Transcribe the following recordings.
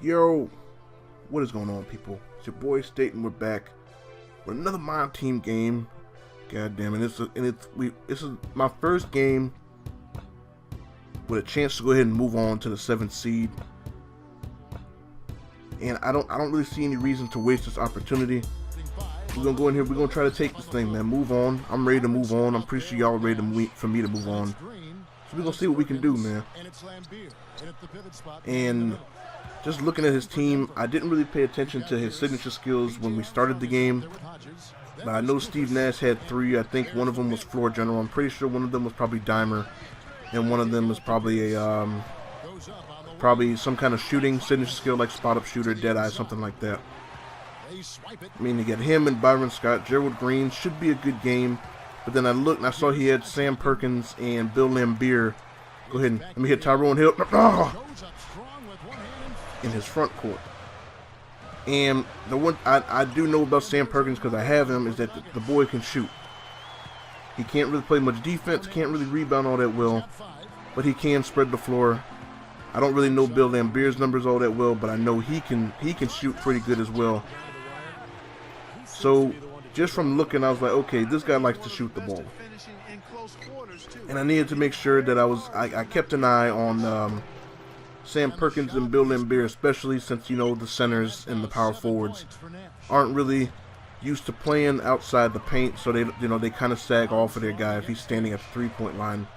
Yo, what is going on, people? It's your boy State, and we're back with another MyTeam game. God damn it! This is my first game with a chance to go ahead and move on to the 7th seed, and I don't really see any reason to waste this opportunity. We're gonna go in here. We're gonna try to take this thing, man. Move on. I'm ready to move on. I'm pretty sure y'all are ready for me to move on. So we're gonna see what we can do, man. And just looking at his team, I didn't really pay attention to his signature skills when we started the game. But I know Steve Nash had 3. I think one of them was floor general. I'm pretty sure one of them was probably dimer, and one of them was probably a probably some kind of shooting signature skill like spot up shooter, dead eye, something like that. I mean, to get him and Byron Scott, Gerald Green should be a good game. But then I looked and I saw he had Sam Perkins and Bill Lambier. Go ahead and let me hit Tyrone Hill. In his front court. And the one I do know about Sam Perkins, because I have him, is that the boy can shoot. He can't really play much defense, can't really rebound all that well, but he can spread the floor. I don't really know Bill Lambier's numbers all that well, but I know he can shoot pretty good as well. So just from looking, I was like, okay, this guy likes to shoot the ball. And I needed to make sure that I kept an eye on Sam Perkins and Bill Lambier, especially since, you know, the centers and the power forwards aren't really used to playing outside the paint, so they kind of sag off of their guy if he's standing at the 3-point line.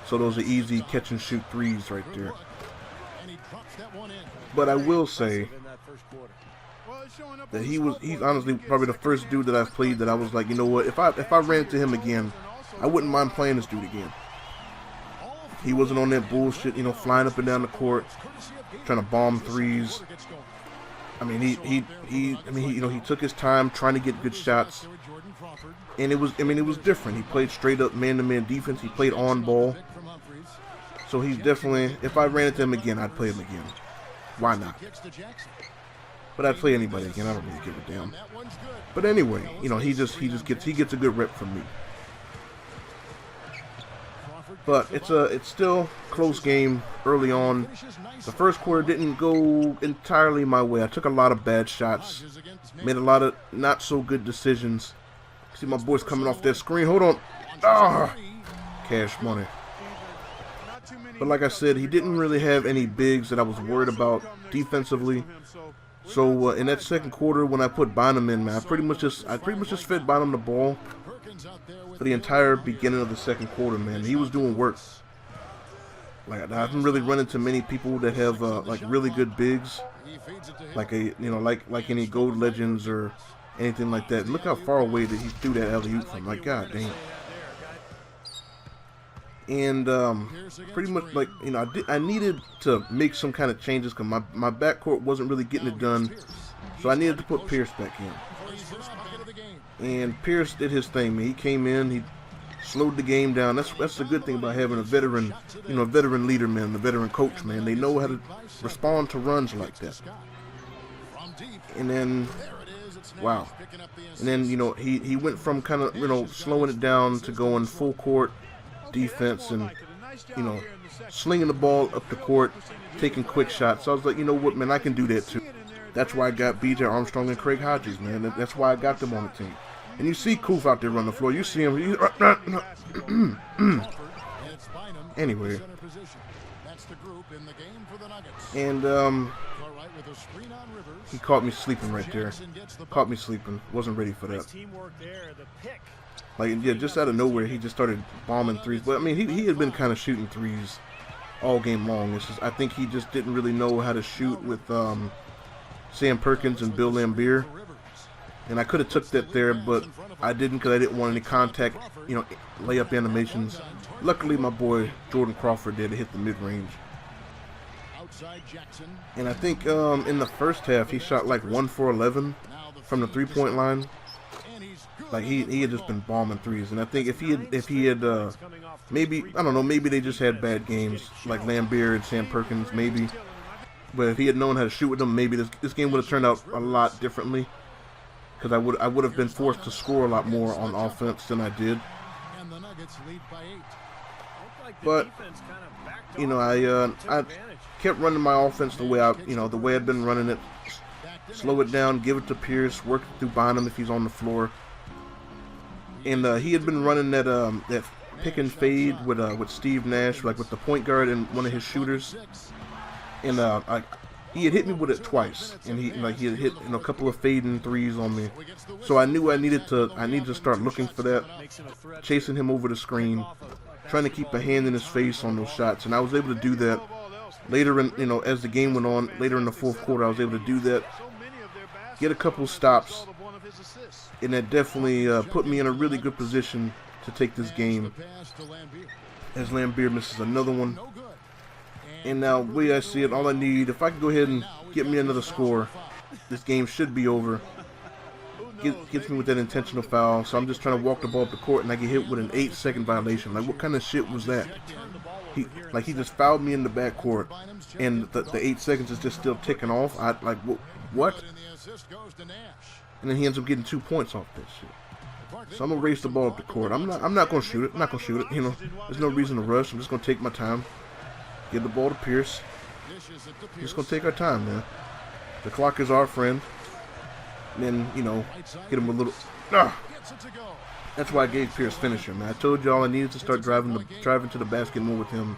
So those are easy catch and shoot threes right there. But I will say that he's honestly probably the first dude that I've played that I was like, you know what, if I ran into him again, I wouldn't mind playing this dude again. He wasn't on that bullshit, you know, flying up and down the court, trying to bomb threes. I mean, he took his time trying to get good shots, and it was different. He played straight up man-to-man defense. He played on ball. So he's definitely, if I ran into him again, I'd play him again. Why not? But I'd play anybody again. I don't really give a damn. But anyway, you know, he gets a good rep from me. But it's still a close game early on. The first quarter didn't go entirely my way. I took a lot of bad shots, made a lot of not so good decisions. See my boys coming off that screen. Hold on. Cash money. But like I said, he didn't really have any bigs that I was worried about defensively. So in that second quarter, when I put Bynum in, man, I pretty much just fed Bynum the ball for the entire beginning of the second quarter, man. He was doing work. Like, I haven't really run into many people that have like really good bigs, like like any gold legends or anything like that. Look how far away that he threw that alley-oop from. Like, god damn. And pretty much, like, you know, I needed to make some kind of changes because my backcourt wasn't really getting it done, so I needed to put Pierce back in. And Pierce did his thing, man. He came in, he slowed the game down. That's the good thing about having a veteran, you know, a veteran leader, man, a veteran coach, man. They know how to respond to runs like that. And then, wow. And then, you know, he went from kind of, you know, slowing it down to going full court defense and, you know, slinging the ball up the court, taking quick shots. So I was like, you know what, man, I can do that too. That's why I got B.J. Armstrong and Craig Hodges, man. That's why I got them on the team. And you see Kouf out there running the floor. You see him. Anyway. And he caught me sleeping right there. Caught me sleeping. Wasn't ready for that. Like, yeah, just out of nowhere, he just started bombing threes. But I mean, he had been kind of shooting threes all game long. It's just, I think he just didn't really know how to shoot with Sam Perkins and Bill Lambier. And I could have took that there, but I didn't because I didn't want any contact, you know, layup animations. Luckily, my boy Jordan Crawford did hit the mid-range. And I think in the first half, he shot like 1 for 11 from the 3-point line. Like, he had just been bombing threes. And I think if he had maybe, I don't know, maybe they just had bad games, like Lambier and Sam Perkins, maybe. But if he had known how to shoot with them, maybe this game would have turned out a lot differently. Because I would have been forced to score a lot more on offense than I did. But you know, I kept running my offense the way the way I'd been running it. Slow it down, give it to Pierce, work it through Bynum if he's on the floor. And he had been running that pick and fade with Steve Nash, like with the point guard and one of his shooters. And he had hit me with it twice, and he had hit a couple of fading threes on me. So I knew I needed to start looking for that, chasing him over the screen, trying to keep a hand in his face on those shots, and I was able to do that. Later in as the game went on, later in the fourth quarter, I was able to do that, get a couple stops, and that definitely put me in a really good position to take this game. As Lambeer misses another one. And now, the way I see it, all I need, if I can go ahead and get me another score, this game should be over. Gets me with that intentional foul, so I'm just trying to walk the ball up the court, and I get hit with an 8-second violation. Like, what kind of shit was that? He just fouled me in the backcourt, and the 8 seconds is just still ticking off. What? And then he ends up getting 2 points off that shit. So I'm gonna race the ball up the court. I'm not gonna shoot it. I'm not gonna shoot it. There's no reason to rush. I'm just gonna take my time. Give the ball to Pierce. Just gonna take our time, man. The clock is our friend. And then, get him a little. That's why I gave Pierce finisher, man. I told y'all I needed to start driving to the basket more with him.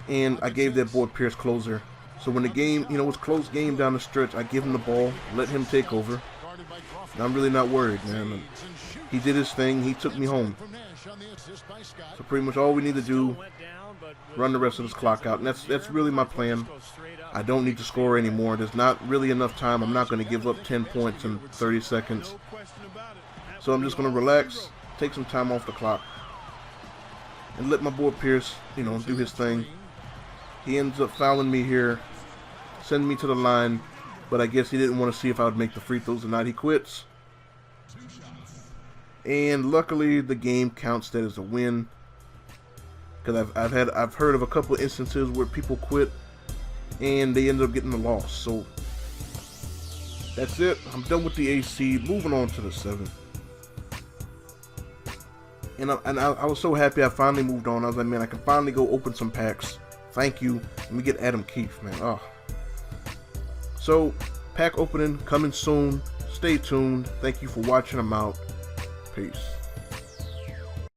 And I gave that boy Pierce closer. So when the game, was close game down the stretch, I give him the ball, let him take over. And I'm really not worried, man. He did his thing. He took me home. So pretty much all we need to do, run the rest of this clock out. And that's really my plan. I don't need to score anymore. There's not really enough time. I'm not going to give up 10 points in 30 seconds. So I'm just going to relax, take some time off the clock, and let my boy Pierce, do his thing. He ends up fouling me here, sending me to the line, but I guess he didn't want to see if I would make the free throws or not. He quits. And luckily, the game counts that as a win. Because I've heard of a couple of instances where people quit and they end up getting the loss. So that's it. I'm done with the 8th seed. Moving on to the 7th. And I was so happy I finally moved on. I was like, man, I can finally go open some packs. Thank you. Let me get Adam Keefe, man. Oh. So, pack opening coming soon. Stay tuned. Thank you for watching. I'm out. Peace.